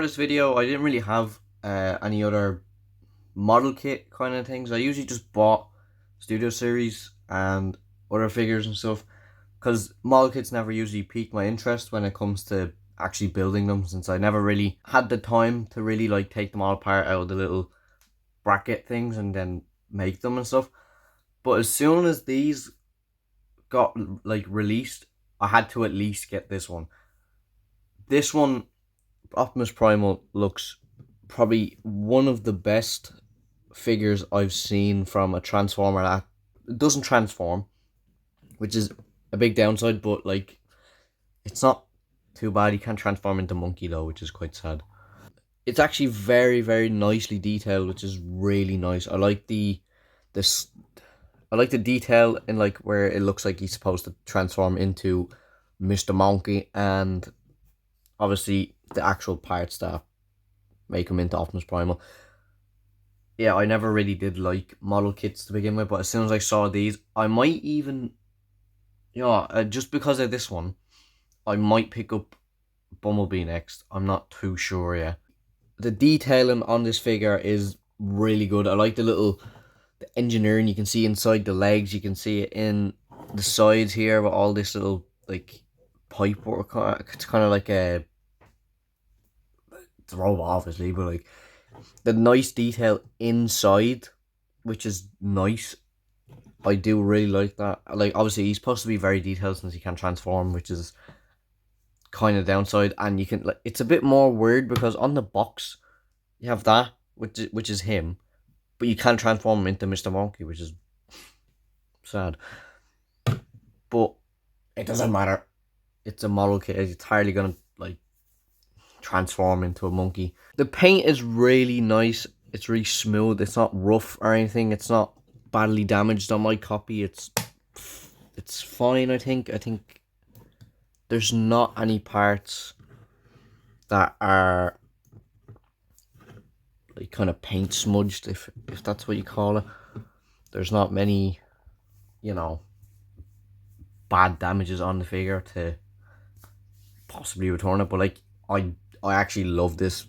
for this video, I didn't really have any other model kit kind of things. I usually just bought Studio Series and other figures and stuff, because model kits never usually pique my interest when it comes to actually building them, since I never really had the time to really like take them all apart out of the little bracket things and then make them and stuff. But as soon as these got like released, I had to at least get this one. This one, Optimus Primal, looks probably one of the best figures I've seen from a transformer that doesn't transform, which is a big downside, but like it's not too bad. He can't transform into monkey though, which is quite sad. It's actually very, very nicely detailed, which is really nice. I like this I like the detail in like where it looks like he's supposed to transform into Mr. Monkey, and obviously the actual parts that make him into Optimus Primal. Yeah, I never really did like model kits to begin with, but as soon as I saw these, I might even, just because of this one, I might pick up Bumblebee next. I'm not too sure yet. The detailing on this figure is really good. I like the engineering you can see inside the legs. You can see it in the sides here with all this little like pipe work. It's kind of like it's a robot obviously, but like the nice detail inside, which is nice. I do really like that. Like obviously he's supposed to be very detailed since he can transform, which is kind of downside. And you can like, it's a bit more weird because on the box you have that, which is him, but you can transform him into Mr. Monkey, which is sad. But it doesn't matter. It's a model kit. It's entirely gonna like transform into a monkey. The paint is really nice. It's really smooth. It's not rough or anything. It's not badly damaged on my copy. It's fine. I think there's not any parts that are like kind of paint smudged, if that's what you call it. There's not many, bad damages on the figure to possibly return it. But like I actually love this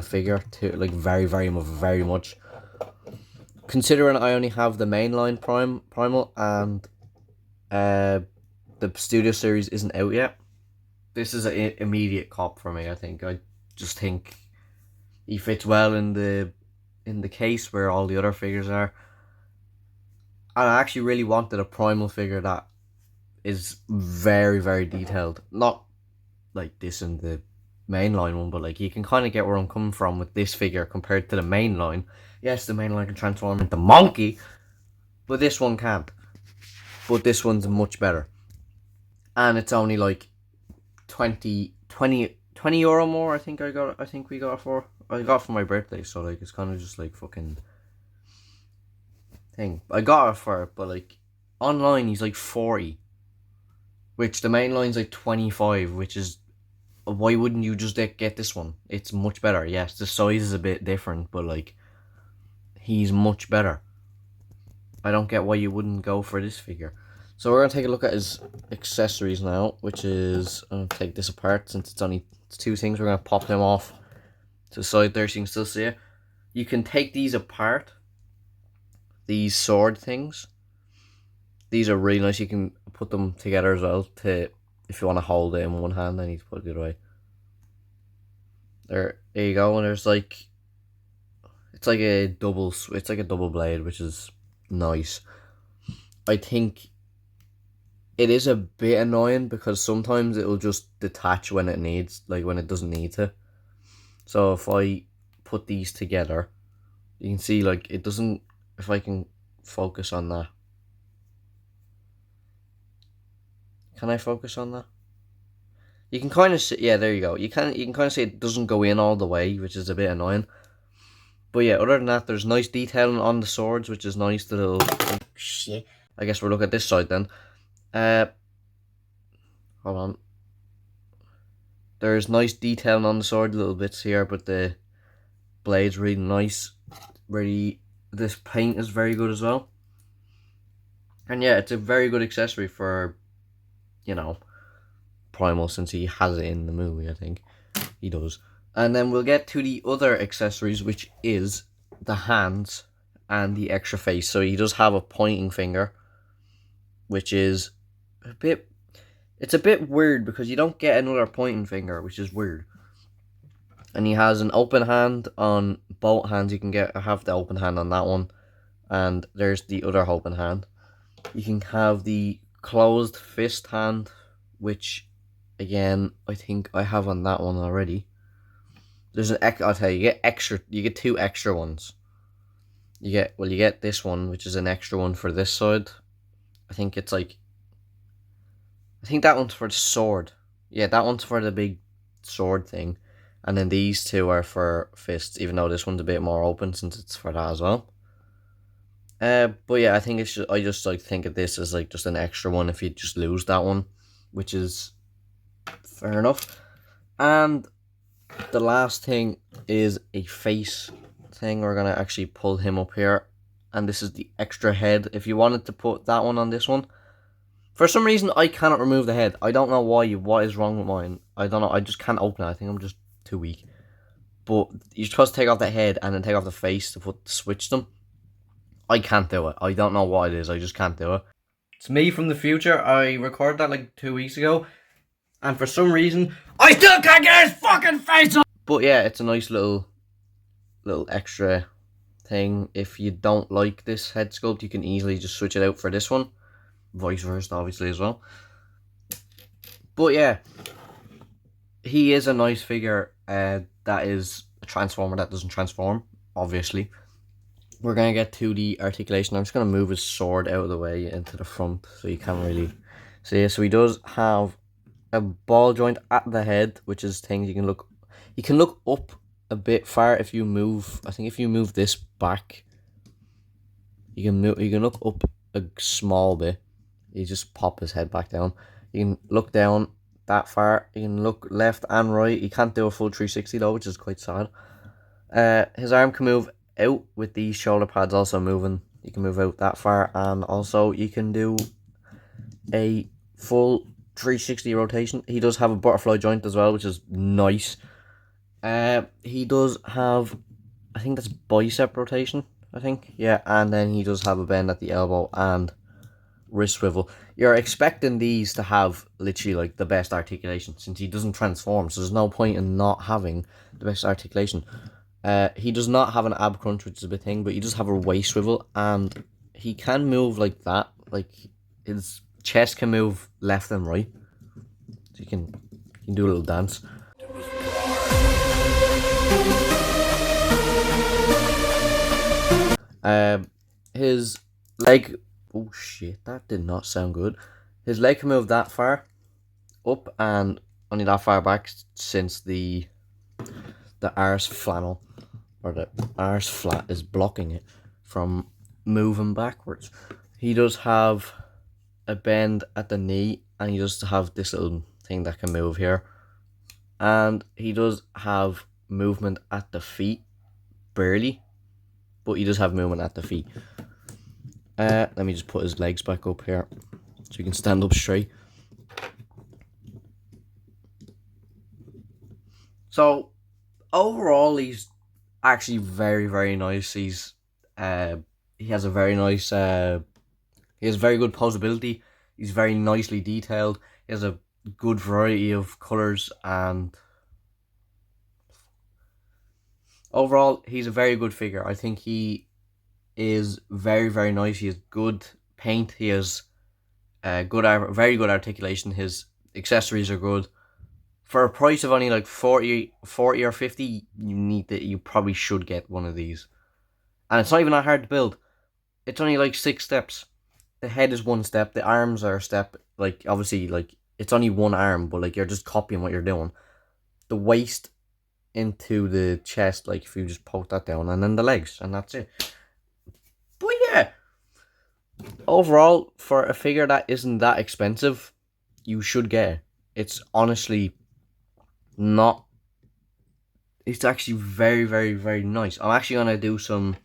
figure too, like very, very, very much. Considering I only have the mainline Primal and the Studio Series isn't out yet, this is an immediate cop for me. I think I just think he fits well in the case where all the other figures are. And I actually really wanted a Primal figure that is very, very detailed. Not like this in the mainline one, but like you can kind of get where I'm coming from with this figure compared to the mainline. Yes, the mainline can transform into monkey, but this one can't. But this one's much better. And it's only like 20 euro more. I think we got it for. I got it for my birthday, so like it's kind of just like fucking thing. I got it for it, but like online he's like 40, which the main line's like 25, which is, why wouldn't you just get this one? It's much better. Yes, the size is a bit different, but like he's much better. I don't get why you wouldn't go for this figure. So we're gonna take a look at his accessories now, which is, I'm gonna take this apart since it's two things. We're gonna pop them off to the side there so you can still see it. You can take these apart. These sword things. These are really nice. You can put them together as well to, if you want to hold it in one hand, I need to put it the other way. There you go. And there's like, it's like a double blade, which is nice. I think it is a bit annoying because sometimes it'll just detach when it doesn't need to. So if I put these together, you can see like it doesn't, if I can focus on that. Can I focus on that? You can kind of see, yeah, there you go. You can kind of see it doesn't go in all the way, which is a bit annoying. But yeah, other than that, there's nice detailing on the swords, which is nice. The little shit. I guess we'll look at this side then. Hold on. There's nice detailing on the sword, little bits here, but the blade's really nice. This paint is very good as well. And yeah, it's a very good accessory for, Primal, since he has it in the movie. I think he does. And then we'll get to the other accessories, which is the hands and the extra face. So he does have a pointing finger, which is a bit... It's a bit weird because you don't get another pointing finger, which is weird. And he has an open hand on both hands. You can have the open hand on that one. And there's the other open hand. You can have the closed fist hand, which, again, I think I have on that one already. There's I'll tell you, you get two extra ones. You get this one, which is an extra one for this side. I think that one's for the sword. Yeah, that one's for the big sword thing. And then these two are for fists, even though this one's a bit more open since it's for that as well. But yeah, I think I just think of this as just an extra one if you just lose that one, which is fair enough. And the last thing is a face thing. We're gonna actually pull him up here, and this is the extra head. If you wanted to put that one on this one, for some reason I cannot remove the head. I don't know why. What is wrong with mine? I don't know. I just can't open it. I think I'm just too weak. But you're supposed to take off the head and then take off the face to switch them. I can't do it. I don't know what it is. I just can't do it. It's me from the future. I recorded that 2 weeks ago, and for some reason I still can't get his fucking face on. But yeah, it's a nice little extra thing. If you don't like this head sculpt, you can easily just switch it out for this one. Vice versa, obviously, as well. But yeah, he is a nice figure. That is a transformer that doesn't transform, obviously. We're going to get to the articulation. I'm just going to move his sword out of the way into the front so you can't really see it. So he does have a ball joint at the head, which is things you can look up a bit far if you move. I think if you move this back, you can look up a small bit. You just pop his head back down. You can look down that far. You can look left and right. You can't do a full 360 though, which is quite sad. His arm can move out with these shoulder pads also moving. You can move out that far, and also you can do a full 360 rotation. He does have a butterfly joint as well, which is nice. He does have, I think that's bicep rotation, I think. Yeah, and then he does have a bend at the elbow and wrist swivel. You're expecting these to have literally the best articulation since he doesn't transform, so there's no point in not having the best articulation. He does not have an ab crunch, which is a big thing, but he does have a waist swivel, and he can move like that. His chest can move left and right, so you can do a little dance. His leg. Oh shit, that did not sound good. His leg can move that far up and only that far back since the arse flannel, or the arse flat, is blocking it from moving backwards. He does have a bend at the knee, and he does have this little thing that can move here. And he does have movement at the feet, barely, but he does have movement at the feet. Let me just put his legs back up here so he can stand up straight. So overall, he's actually very, very nice. He has a very nice he has very good posability. He's very nicely detailed. He has a good variety of colours, and overall he's a very good figure. I think he is very, very nice. He has good paint. He has very good articulation. His accessories are good. For a price of only 40 or 50, you probably should get one of these. And it's not even that hard to build. It's only 6 steps. The head is 1 step. The arms are a step. Obviously, it's only 1 arm, but you're just copying what you're doing. The waist into the chest, if you just poke that down, and then the legs, and that's it. But yeah, overall, for a figure that isn't that expensive, you should get it. It's honestly not. It's actually very, very, very nice. I'm actually gonna do some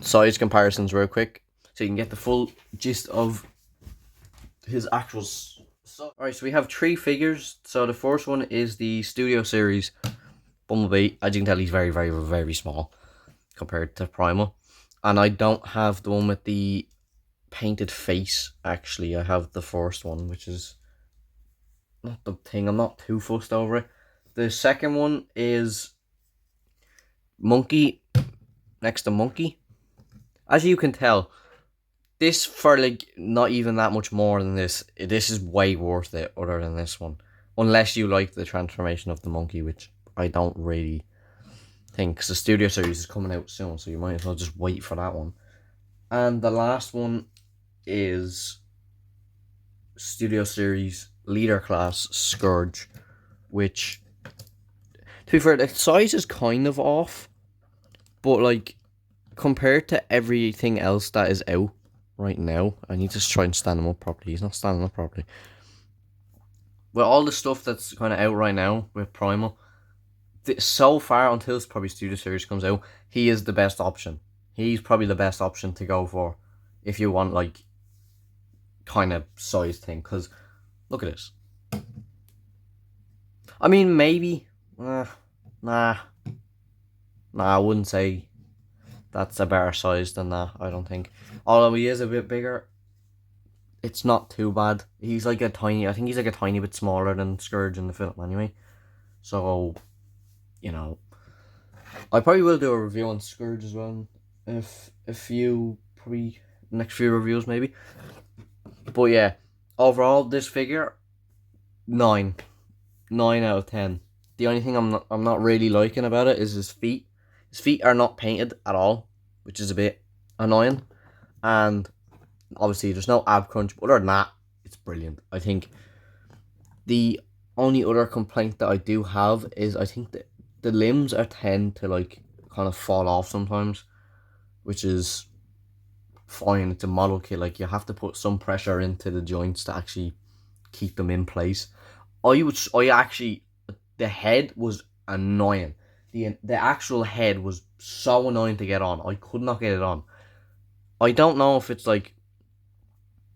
size comparisons real quick, so you can get the full gist of his actual Alright, so we have three figures. So the first one is the Studio Series Bumblebee. As you can tell, he's very, very, very small compared to Primal. And I don't have the one with the painted face, actually. I have the first one, which is not the thing. I'm not too fussed over it. The second one is Monkey, next to Monkey. As you can tell, this, for like not even that much more than this is way worth it other than this one. Unless you like the transformation of the monkey, which I don't really think, because the Studio Series is coming out soon, so you might as well just wait for that one. And the last one is Studio Series Leader Class Scourge, which, to be fair, the size is kind of off, but like compared to everything else that is out right now, I need to try and stand him up properly. He's not standing up properly. With all the stuff that's kind of out right now with Primal, so far until probably Studio Series comes out, he is the best option. He's probably the best option to go for if you want like kind of size thing. Because look at this. I mean, maybe, nah, I wouldn't say that's a better size than that. I don't think. Although he is a bit bigger, it's not too bad. He's like I think he's like a tiny bit smaller than Scourge in the film anyway. So, you know, I probably will do a review on Scourge as well. If a few, probably next few reviews maybe. But yeah, overall this figure, 9 out of 10. The only thing I'm not really liking about it is his feet. His feet are not painted at all, which is a bit annoying. And obviously there's no ab crunch, but other than that, it's brilliant. I think the only other complaint that I do have is I think that the limbs are tend to like kind of fall off sometimes, which is fine. It's a model kit, like you have to put some pressure into the joints to actually keep them in place. I actually, the head was annoying. The actual head was so annoying to get on. I could not get it on. I don't know if it's like,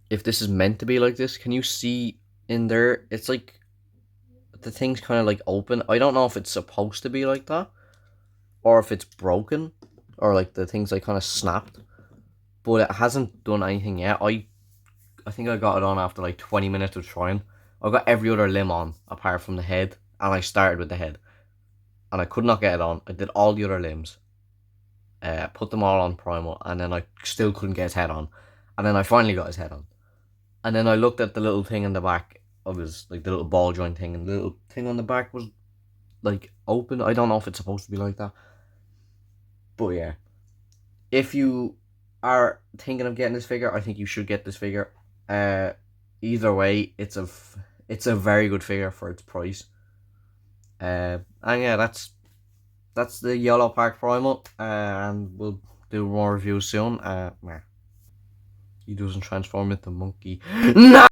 if this is meant to be like this. Can you see in there? It's like the thing's kind of like open. I don't know if it's supposed to be like that, or if it's broken, or like the thing's like kind of snapped. But it hasn't done anything yet. I think I got it on after like 20 minutes of trying. I got every other limb on apart from the head, and I started with the head, and I could not get it on. I did all the other limbs, put them all on Primal, and then I still couldn't get his head on, and then I finally got his head on, and then I looked at the little thing in the back of his, like the little ball joint thing, and the little thing on the back was like open. I don't know if it's supposed to be like that, but yeah, if you are thinking of getting this figure, I think you should get this figure. Either way, it's a very good figure for its price. And yeah, that's the Yolopark Primal, and we'll do more reviews soon. He doesn't transform into monkey. No!